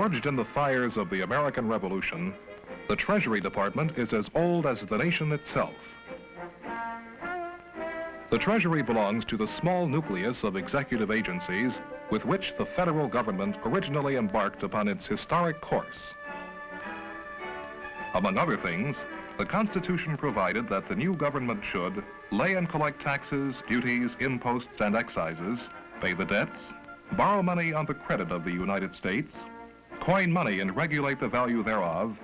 Forged in the fires of the American Revolution, the Treasury Department is as old as the nation itself. The Treasury belongs to the small nucleus of executive agencies with which the federal government originally embarked upon its historic course. Among other things, the Constitution provided that the new government should lay and collect taxes, duties, imposts, and excises, pay the debts, borrow money on the credit of the United States, coin money and regulate the value thereof,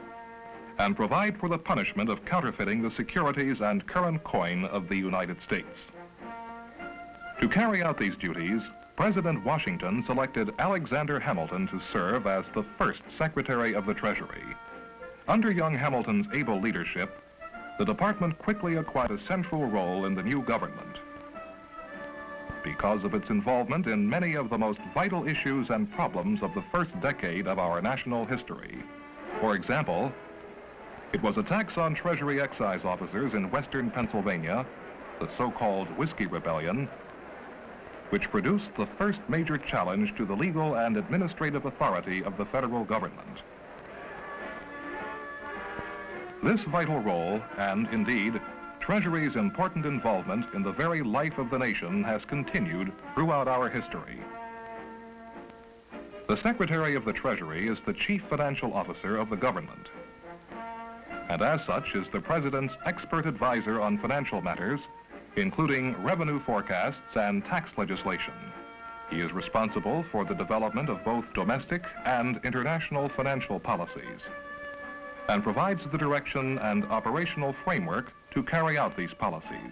and provide for the punishment of counterfeiting the securities and current coin of the United States. To carry out these duties, President Washington selected Alexander Hamilton to serve as the first Secretary of the Treasury. Under young Hamilton's able leadership, the department quickly acquired a central role in the new government. Because of its involvement in many of the most vital issues and problems of the first decade of our national history. For example, it was attacks on Treasury excise officers in western Pennsylvania, the so-called Whiskey Rebellion, which produced the first major challenge to the legal and administrative authority of the federal government. This vital role, and indeed, Treasury's important involvement in the very life of the nation has continued throughout our history. The Secretary of the Treasury is the chief financial officer of the government, and as such is the President's expert advisor on financial matters, including revenue forecasts and tax legislation. He is responsible for the development of both domestic and international financial policies, and provides the direction and operational framework to carry out these policies.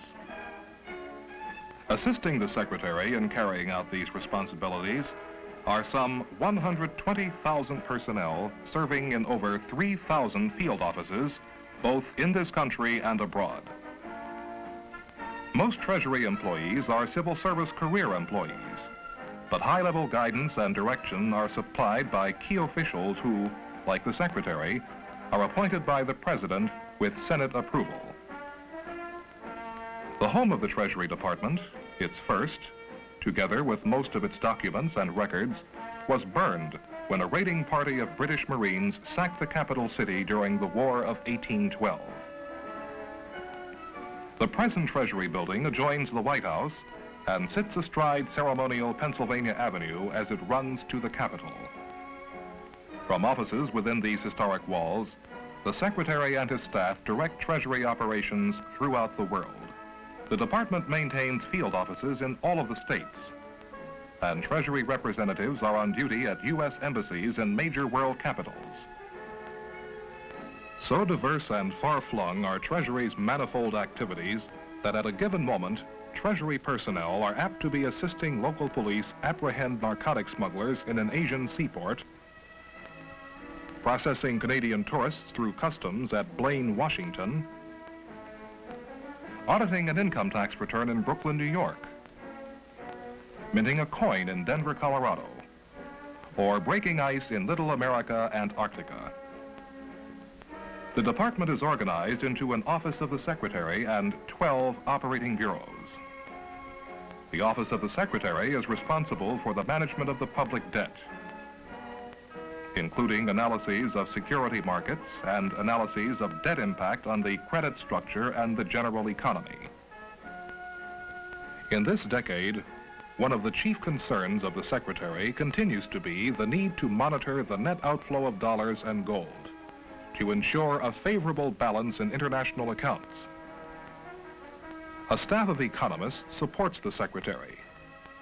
Assisting the Secretary in carrying out these responsibilities are some 120,000 personnel serving in over 3,000 field offices, both in this country and abroad. Most Treasury employees are civil service career employees, but high-level guidance and direction are supplied by key officials who, like the Secretary, are appointed by the President with Senate approval. The home of the Treasury Department, its first, together with most of its documents and records, was burned when a raiding party of British Marines sacked the capital city during the War of 1812. The present Treasury building adjoins the White House and sits astride ceremonial Pennsylvania Avenue as it runs to the Capitol. From offices within these historic walls, the Secretary and his staff direct Treasury operations throughout the world. The department maintains field offices in all of the states, and Treasury representatives are on duty at U.S. embassies in major world capitals. So diverse and far-flung are Treasury's manifold activities that at a given moment, Treasury personnel are apt to be assisting local police apprehend narcotic smugglers in an Asian seaport, processing Canadian tourists through customs at Blaine, Washington, auditing an income tax return in Brooklyn, New York, minting a coin in Denver, Colorado, or breaking ice in Little America, Antarctica. The department is organized into an Office of the Secretary and 12 operating bureaus. The Office of the Secretary is responsible for the management of the public debt, including analyses of security markets and analyses of debt impact on the credit structure and the general economy. In this decade, one of the chief concerns of the Secretary continues to be the need to monitor the net outflow of dollars and gold to ensure a favorable balance in international accounts. A staff of economists supports the Secretary.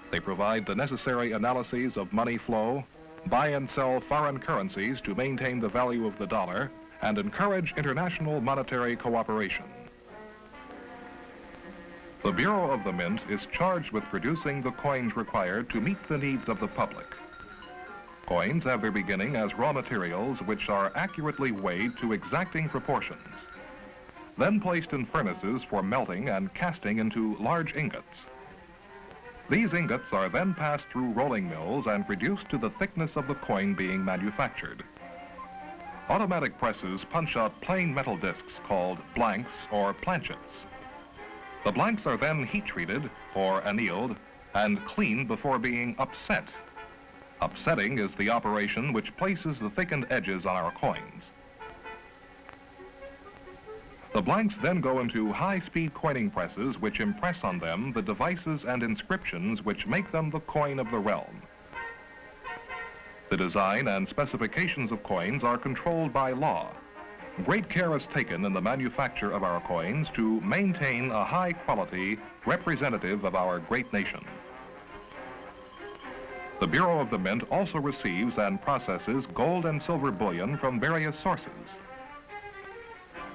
They provide the necessary analyses of money flow, buy and sell foreign currencies to maintain the value of the dollar, and encourage international monetary cooperation. The Bureau of the Mint is charged with producing the coins required to meet the needs of the public. Coins have their beginning as raw materials which are accurately weighed to exacting proportions, then placed in furnaces for melting and casting into large ingots. These ingots are then passed through rolling mills and reduced to the thickness of the coin being manufactured. Automatic presses punch out plain metal discs called blanks or planchets. The blanks are then heat treated or annealed and cleaned before being upset. Upsetting is the operation which places the thickened edges on our coins. The blanks then go into high-speed coining presses which impress on them the devices and inscriptions which make them the coin of the realm. The design and specifications of coins are controlled by law. Great care is taken in the manufacture of our coins to maintain a high quality representative of our great nation. The Bureau of the Mint also receives and processes gold and silver bullion from various sources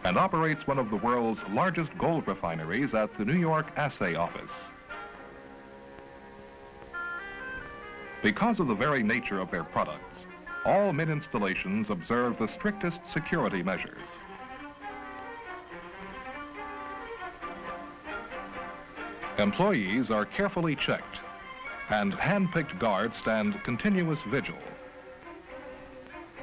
and operates one of the world's largest gold refineries at the New York Assay Office. Because of the very nature of their products, all mint installations observe the strictest security measures. Employees are carefully checked, and hand-picked guards stand continuous vigil.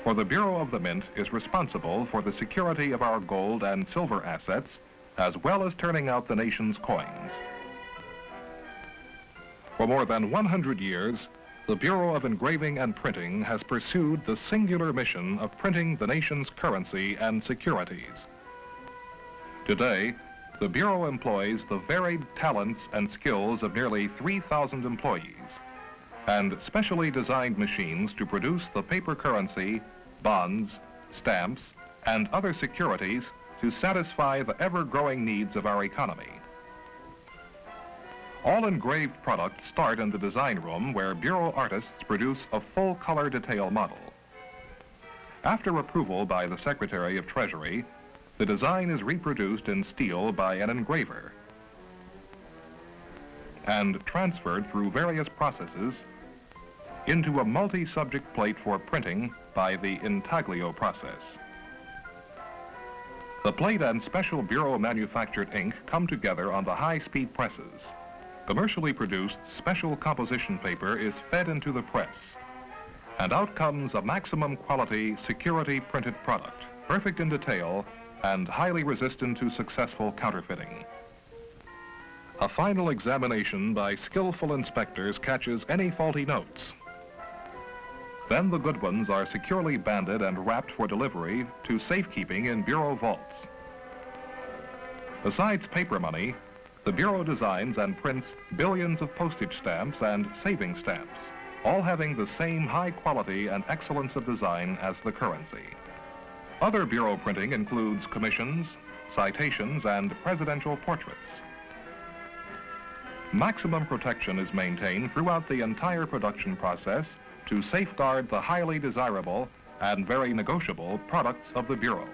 For the Bureau of the Mint is responsible for the security of our gold and silver assets, as well as turning out the nation's coins. For more than 100 years, the Bureau of Engraving and Printing has pursued the singular mission of printing the nation's currency and securities. Today, the Bureau employs the varied talents and skills of nearly 3,000 employees and specially designed machines to produce the paper currency, bonds, stamps, and other securities to satisfy the ever-growing needs of our economy. All engraved products start in the design room where Bureau artists produce a full-color detail model. After approval by the Secretary of Treasury, the design is reproduced in steel by an engraver and transferred through various processes into a multi-subject plate for printing by the intaglio process. The plate and special Bureau manufactured ink come together on the high-speed presses. Commercially produced special composition paper is fed into the press, and out comes a maximum quality security printed product, perfect in detail and highly resistant to successful counterfeiting. A final examination by skillful inspectors catches any faulty notes. Then the good ones are securely banded and wrapped for delivery to safekeeping in Bureau vaults. Besides paper money, the Bureau designs and prints billions of postage stamps and saving stamps, all having the same high quality and excellence of design as the currency. Other Bureau printing includes commissions, citations, and presidential portraits. Maximum protection is maintained throughout the entire production process to safeguard the highly desirable and very negotiable products of the Bureau.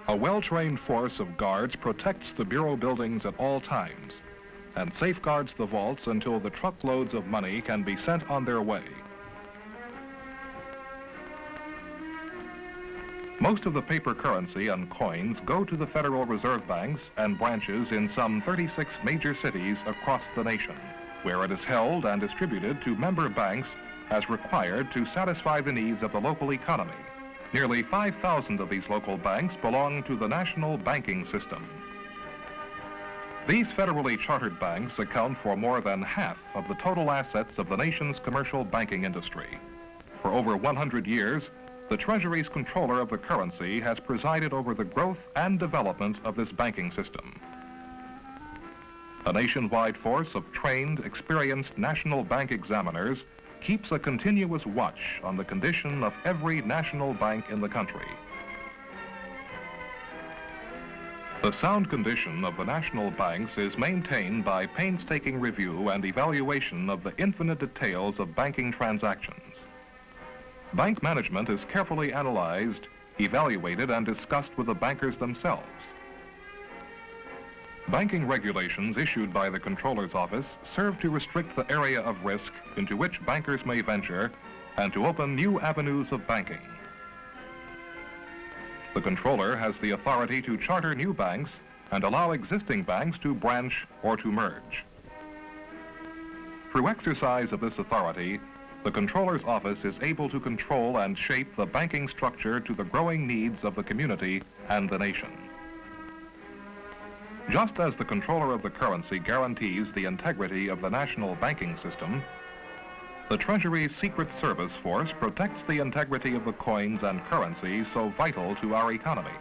A well-trained force of guards protects the Bureau buildings at all times and safeguards the vaults until the truckloads of money can be sent on their way. Most of the paper currency and coins go to the Federal Reserve banks and branches in some 36 major cities across the nation, where it is held and distributed to member banks as required to satisfy the needs of the local economy. Nearly 5,000 of these local banks belong to the national banking system. These federally chartered banks account for more than half of the total assets of the nation's commercial banking industry. For over 100 years, the Treasury's controller of the currency has presided over the growth and development of this banking system. A nationwide force of trained, experienced national bank examiners keeps a continuous watch on the condition of every national bank in the country. The sound condition of the national banks is maintained by painstaking review and evaluation of the infinite details of banking transactions. Bank management is carefully analyzed, evaluated, and discussed with the bankers themselves. Banking regulations issued by the Comptroller's Office serve to restrict the area of risk into which bankers may venture and to open new avenues of banking. The Comptroller has the authority to charter new banks and allow existing banks to branch or to merge. Through exercise of this authority, the Comptroller's Office is able to control and shape the banking structure to the growing needs of the community and the nation. Just as the Comptroller of the Currency guarantees the integrity of the national banking system, The Treasury's Secret Service Force protects the integrity of the coins and currency so vital to our economy.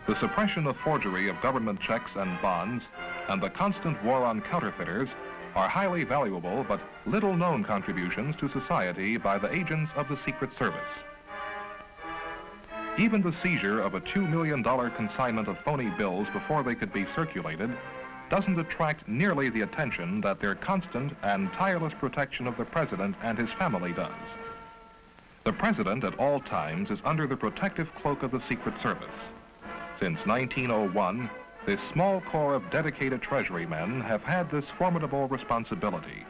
The suppression of forgery of government checks and bonds and the constant war on counterfeiters are highly valuable but little-known contributions to society by the agents of the Secret Service. Even the seizure of a $2 million consignment of phony bills before they could be circulated doesn't attract nearly the attention that their constant and tireless protection of the President and his family does. The President at all times is under the protective cloak of the Secret Service. Since 1901, this small corps of dedicated Treasury men have had this formidable responsibility.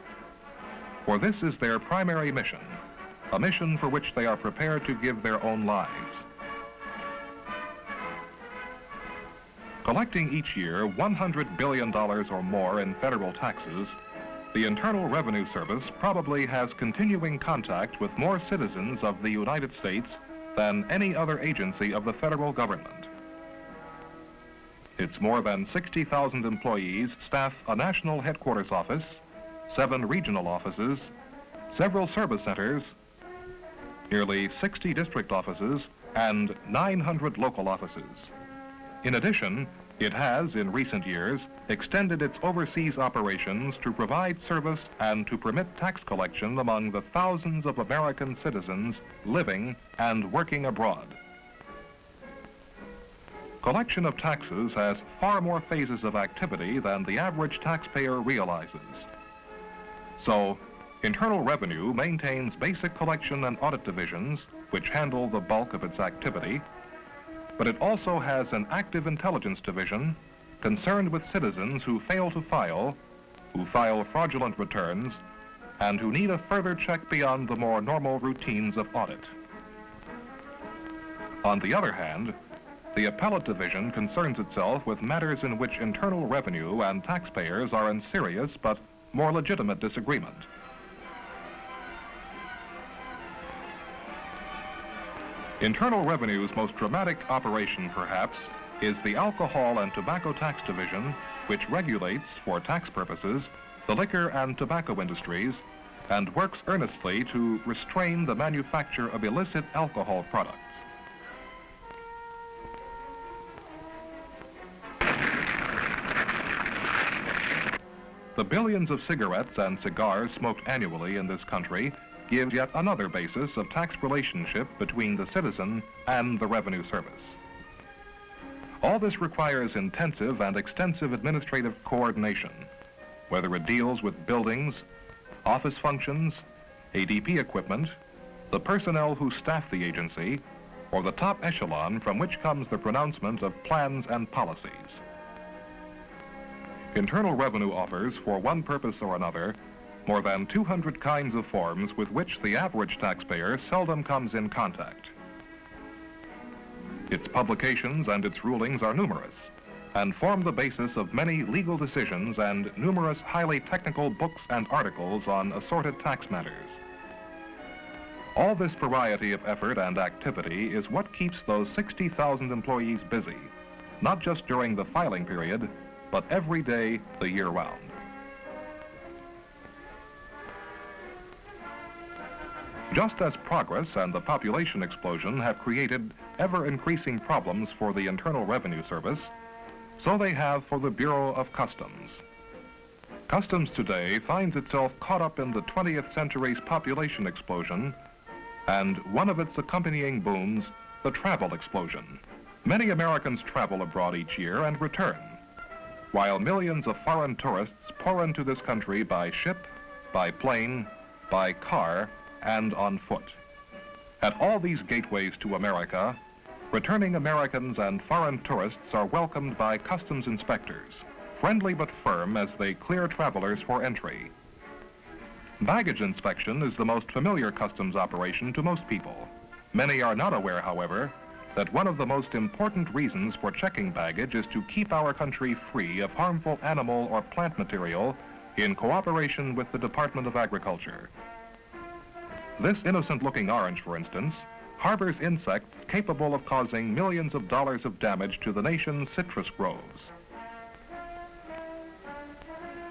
For this is their primary mission, a mission for which they are prepared to give their own lives. Collecting each year $100 billion or more in federal taxes, the Internal Revenue Service probably has continuing contact with more citizens of the United States than any other agency of the federal government. Its more than 60,000 employees staff a national headquarters office, 7 regional offices, several service centers, nearly 60 district offices, and 900 local offices. In addition, it has, in recent years, extended its overseas operations to provide service and to permit tax collection among the thousands of American citizens living and working abroad. Collection of taxes has far more phases of activity than the average taxpayer realizes. So, Internal Revenue maintains basic collection and audit divisions, which handle the bulk of its activity, but it also has an active intelligence division concerned with citizens who fail to file, who file fraudulent returns, and who need a further check beyond the more normal routines of audit. On the other hand, the Appellate Division concerns itself with matters in which internal revenue and taxpayers are in serious but more legitimate disagreement. Internal Revenue's most dramatic operation, perhaps, is the Alcohol and Tobacco Tax Division, which regulates, for tax purposes, the liquor and tobacco industries and works earnestly to restrain the manufacture of illicit alcohol products. The billions of cigarettes and cigars smoked annually in this country give yet another basis of tax relationship between the citizen and the Revenue Service. All this requires intensive and extensive administrative coordination, whether it deals with buildings, office functions, ADP equipment, the personnel who staff the agency, or the top echelon from which comes the pronouncement of plans and policies. Internal Revenue offers, for one purpose or another, more than 200 kinds of forms with which the average taxpayer seldom comes in contact. Its publications and its rulings are numerous and form the basis of many legal decisions and numerous highly technical books and articles on assorted tax matters. All this variety of effort and activity is what keeps those 60,000 employees busy, not just during the filing period, but every day, the year round. Just as progress and the population explosion have created ever-increasing problems for the Internal Revenue Service, so they have for the Bureau of Customs. Customs today finds itself caught up in the 20th century's population explosion and one of its accompanying booms, the travel explosion. Many Americans travel abroad each year and return, while millions of foreign tourists pour into this country by ship, by plane, by car, and on foot. At all these gateways to America, returning Americans and foreign tourists are welcomed by customs inspectors, friendly but firm as they clear travelers for entry. Baggage inspection is the most familiar customs operation to most people. Many are not aware, however, that one of the most important reasons for checking baggage is to keep our country free of harmful animal or plant material in cooperation with the Department of Agriculture. This innocent-looking orange, for instance, harbors insects capable of causing millions of dollars of damage to the nation's citrus groves.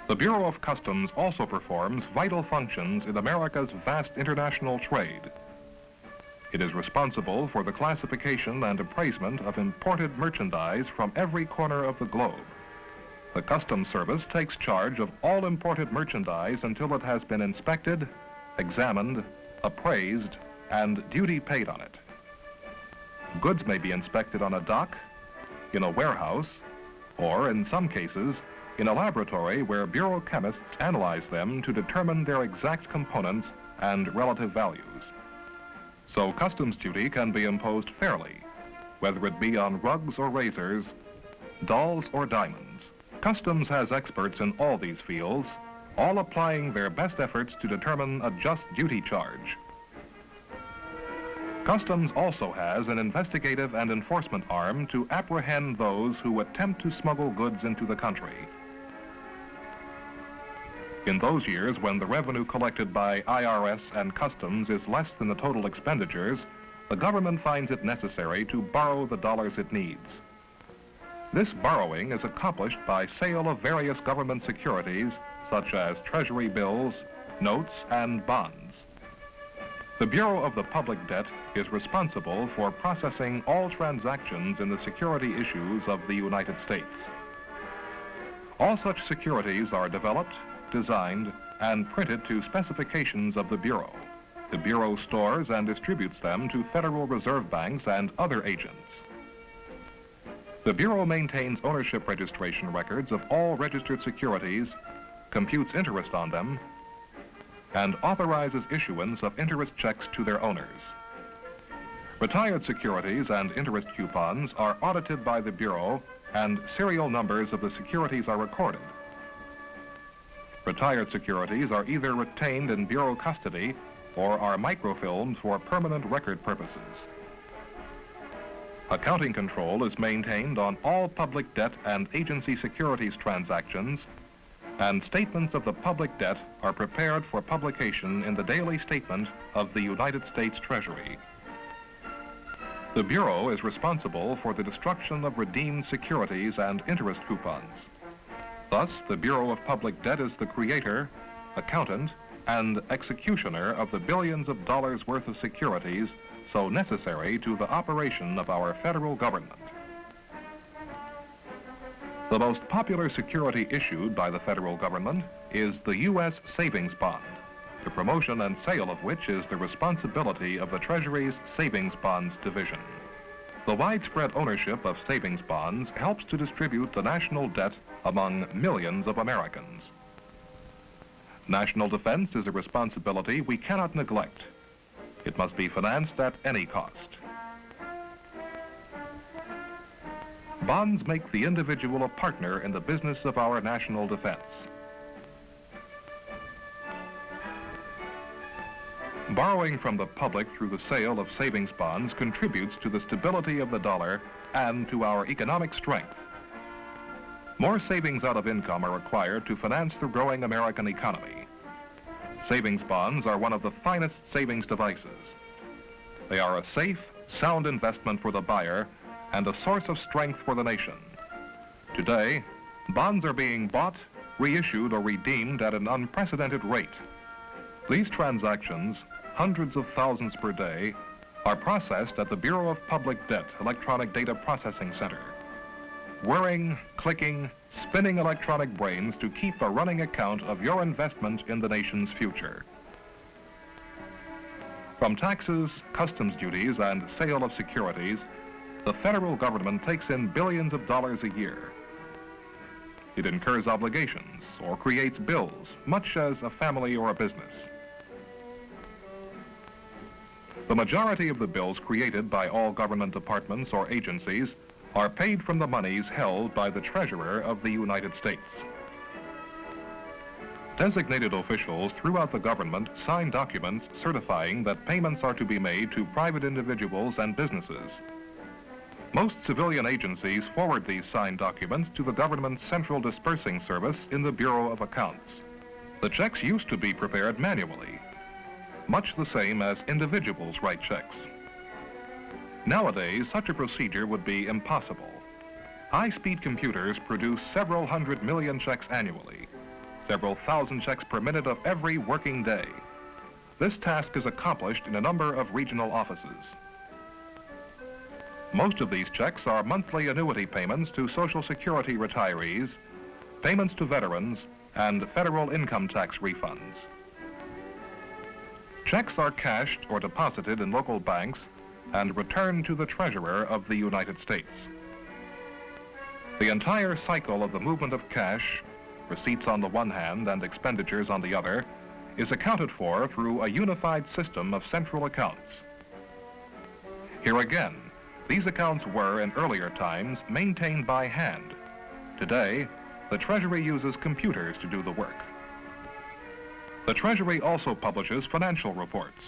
The Bureau of Customs also performs vital functions in America's vast international trade. It is responsible for the classification and appraisement of imported merchandise from every corner of the globe. The Customs Service takes charge of all imported merchandise until it has been inspected, examined, appraised, and duty paid on it. Goods may be inspected on a dock, in a warehouse, or in some cases, in a laboratory where Bureau chemists analyze them to determine their exact components and relative values. So customs duty can be imposed fairly, whether it be on rugs or razors, dolls or diamonds. Customs has experts in all these fields, all applying their best efforts to determine a just duty charge. Customs also has an investigative and enforcement arm to apprehend those who attempt to smuggle goods into the country. In those years when the revenue collected by IRS and Customs is less than the total expenditures, the government finds it necessary to borrow the dollars it needs. This borrowing is accomplished by sale of various government securities such as Treasury bills, notes, and bonds. The Bureau of the Public Debt is responsible for processing all transactions in the security issues of the United States. All such securities are developed, designed, and printed to specifications of the Bureau. The Bureau stores and distributes them to Federal Reserve banks and other agents. The Bureau maintains ownership registration records of all registered securities, computes interest on them, and authorizes issuance of interest checks to their owners. Retired securities and interest coupons are audited by the Bureau, and serial numbers of the securities are recorded. Retired securities are either retained in Bureau custody or are microfilmed for permanent record purposes. Accounting control is maintained on all public debt and agency securities transactions, and statements of the public debt are prepared for publication in the daily statement of the United States Treasury. The Bureau is responsible for the destruction of redeemed securities and interest coupons. Thus, the Bureau of Public Debt is the creator, accountant, and executioner of the billions of dollars worth of securities so necessary to the operation of our federal government. The most popular security issued by the federal government is the U.S. Savings Bond, the promotion and sale of which is the responsibility of the Treasury's Savings Bonds Division. The widespread ownership of savings bonds helps to distribute the national debt among millions of Americans. National defense is a responsibility we cannot neglect. It must be financed at any cost. Bonds make the individual a partner in the business of our national defense. Borrowing from the public through the sale of savings bonds contributes to the stability of the dollar and to our economic strength. More savings out of income are required to finance the growing American economy. Savings bonds are one of the finest savings devices. They are a safe, sound investment for the buyer and a source of strength for the nation. Today, bonds are being bought, reissued, or redeemed at an unprecedented rate. These transactions, hundreds of thousands per day, are processed at the Bureau of Public Debt Electronic Data Processing Center. Whirring, clicking, spinning electronic brains to keep a running account of your investment in the nation's future. From taxes, customs duties, and sale of securities, the federal government takes in billions of dollars a year. It incurs obligations or creates bills, much as a family or a business. The majority of the bills created by all government departments or agencies are paid from the monies held by the Treasurer of the United States. Designated officials throughout the government sign documents certifying that payments are to be made to private individuals and businesses. Most civilian agencies forward these signed documents to the government's central dispersing service in the Bureau of Accounts. The checks used to be prepared manually, much the same as individuals write checks. Nowadays, such a procedure would be impossible. High-speed computers produce several hundred million checks annually, several thousand checks per minute of every working day. This task is accomplished in a number of regional offices. Most of these checks are monthly annuity payments to Social Security retirees, payments to veterans, and federal income tax refunds. Checks are cashed or deposited in local banks and returned to the Treasurer of the United States. The entire cycle of the movement of cash, receipts on the one hand and expenditures on the other, is accounted for through a unified system of central accounts. Here again, these accounts were, in earlier times, maintained by hand. Today, the Treasury uses computers to do the work. The Treasury also publishes financial reports.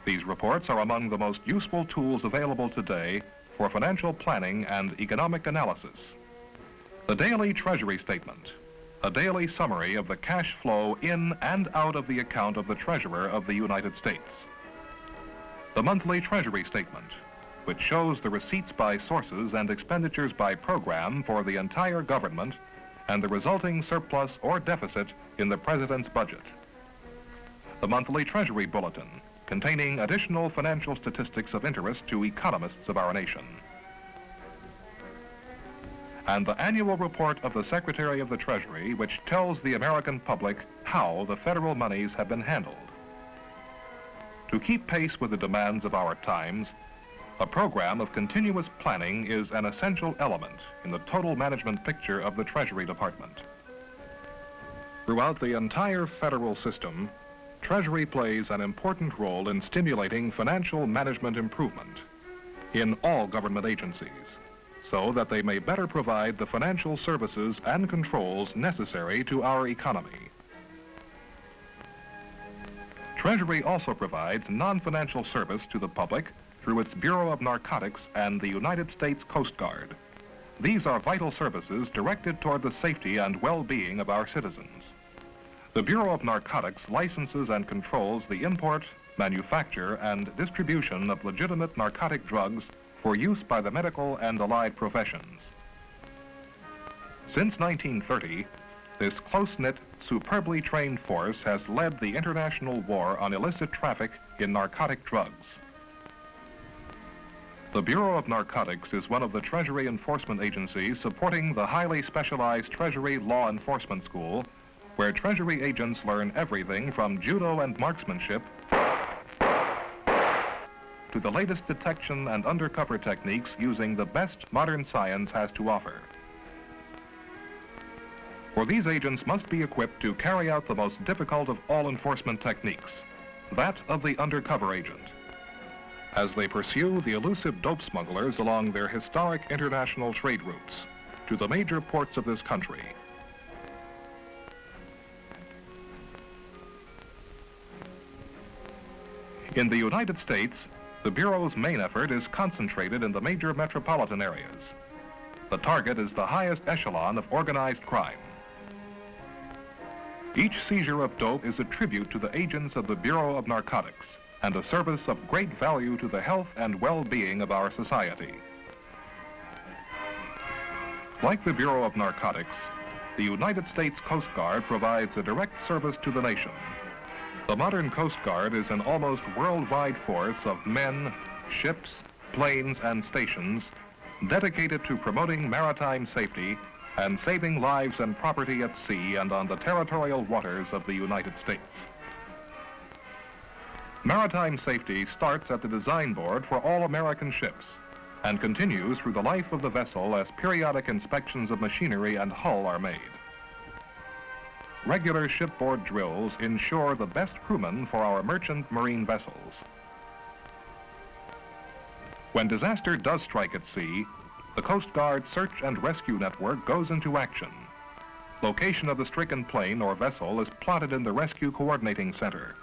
These reports are among the most useful tools available today for financial planning and economic analysis. The daily Treasury statement, a daily summary of the cash flow in and out of the account of the Treasurer of the United States. The monthly Treasury statement, which shows the receipts by sources and expenditures by program for the entire government and the resulting surplus or deficit in the President's budget. The monthly Treasury bulletin, containing additional financial statistics of interest to economists of our nation. And the annual report of the Secretary of the Treasury, which tells the American public how the federal monies have been handled. To keep pace with the demands of our times, a program of continuous planning is an essential element in the total management picture of the Treasury Department. Throughout the entire federal system, Treasury plays an important role in stimulating financial management improvement in all government agencies, so that they may better provide the financial services and controls necessary to our economy. Treasury also provides non-financial service to the public through its Bureau of Narcotics and the United States Coast Guard. These are vital services directed toward the safety and well-being of our citizens. The Bureau of Narcotics licenses and controls the import, manufacture, and distribution of legitimate narcotic drugs for use by the medical and allied professions. Since 1930, this close-knit, superbly trained force has led the international war on illicit traffic in narcotic drugs. The Bureau of Narcotics is one of the Treasury enforcement agencies supporting the highly specialized Treasury Law Enforcement School, where Treasury agents learn everything from judo and marksmanship to the latest detection and undercover techniques using the best modern science has to offer. For these agents must be equipped to carry out the most difficult of all enforcement techniques, that of the undercover agent, as they pursue the elusive dope smugglers along their historic international trade routes to the major ports of this country. In the United States, the Bureau's main effort is concentrated in the major metropolitan areas. The target is the highest echelon of organized crime. Each seizure of dope is a tribute to the agents of the Bureau of Narcotics and a service of great value to the health and well-being of our society. Like the Bureau of Narcotics, the United States Coast Guard provides a direct service to the nation. The modern Coast Guard is an almost worldwide force of men, ships, planes, and stations dedicated to promoting maritime safety and saving lives and property at sea and on the territorial waters of the United States. Maritime safety starts at the design board for all American ships and continues through the life of the vessel as periodic inspections of machinery and hull are made. Regular shipboard drills ensure the best crewmen for our merchant marine vessels. When disaster does strike at sea, the Coast Guard Search and Rescue Network goes into action. Location of the stricken plane or vessel is plotted in the Rescue Coordinating Center.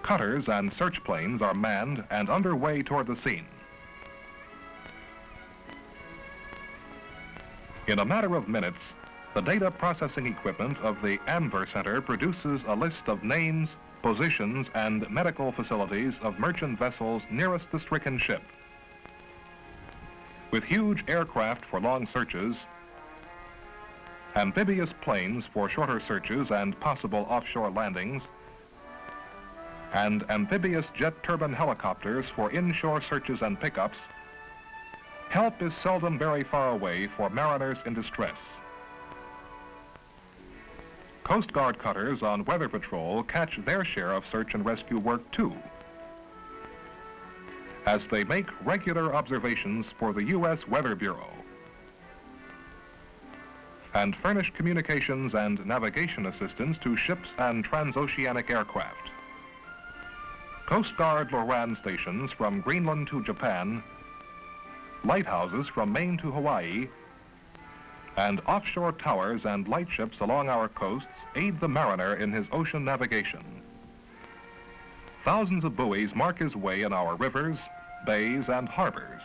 Cutters and search planes are manned and underway toward the scene. In a matter of minutes, the data processing equipment of the AMVER Center produces a list of names, positions, and medical facilities of merchant vessels nearest the stricken ship. With huge aircraft for long searches, amphibious planes for shorter searches and possible offshore landings, and amphibious jet turbine helicopters for inshore searches and pickups, help is seldom very far away for mariners in distress. Coast Guard cutters on weather patrol catch their share of search and rescue work too, as they make regular observations for the U.S. Weather Bureau and furnish communications and navigation assistance to ships and transoceanic aircraft. Coast Guard Loran stations from Greenland to Japan, lighthouses from Maine to Hawaii, and offshore towers and lightships along our coasts aid the mariner in his ocean navigation. Thousands of buoys mark his way in our rivers, bays, and harbors.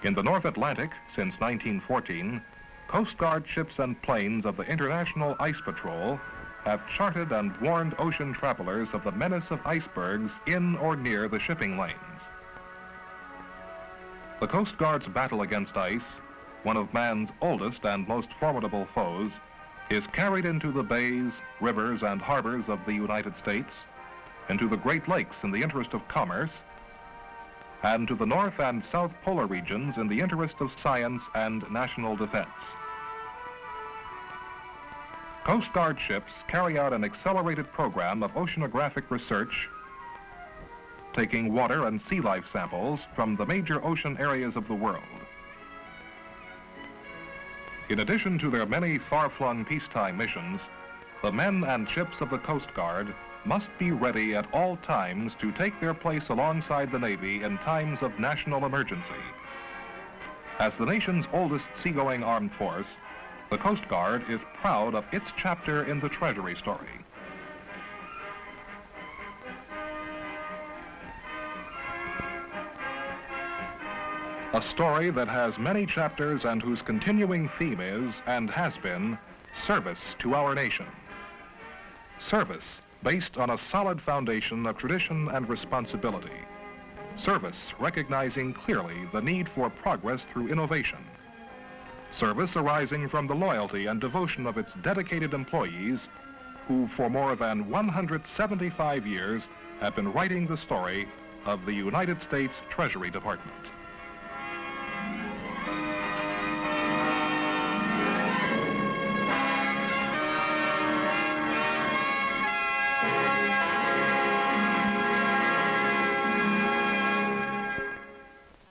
In the North Atlantic, since 1914, Coast Guard ships and planes of the International Ice Patrol have charted and warned ocean travelers of the menace of icebergs in or near the shipping lanes. The Coast Guard's battle against ice, one of man's oldest and most formidable foes, is carried into the bays, rivers, and harbors of the United States, into the Great Lakes in the interest of commerce, and to the North and South Polar regions in the interest of science and national defense. Coast Guard ships carry out an accelerated program of oceanographic research, taking water and sea life samples from the major ocean areas of the world. In addition to their many far-flung peacetime missions, the men and ships of the Coast Guard must be ready at all times to take their place alongside the Navy in times of national emergency. As the nation's oldest seagoing armed force, the Coast Guard is proud of its chapter in the Treasury Story. A story that has many chapters and whose continuing theme is, and has been, service to our nation. Service based on a solid foundation of tradition and responsibility. Service recognizing clearly the need for progress through innovation. Service arising from the loyalty and devotion of its dedicated employees who for more than 175 years have been writing the story of the United States Treasury Department.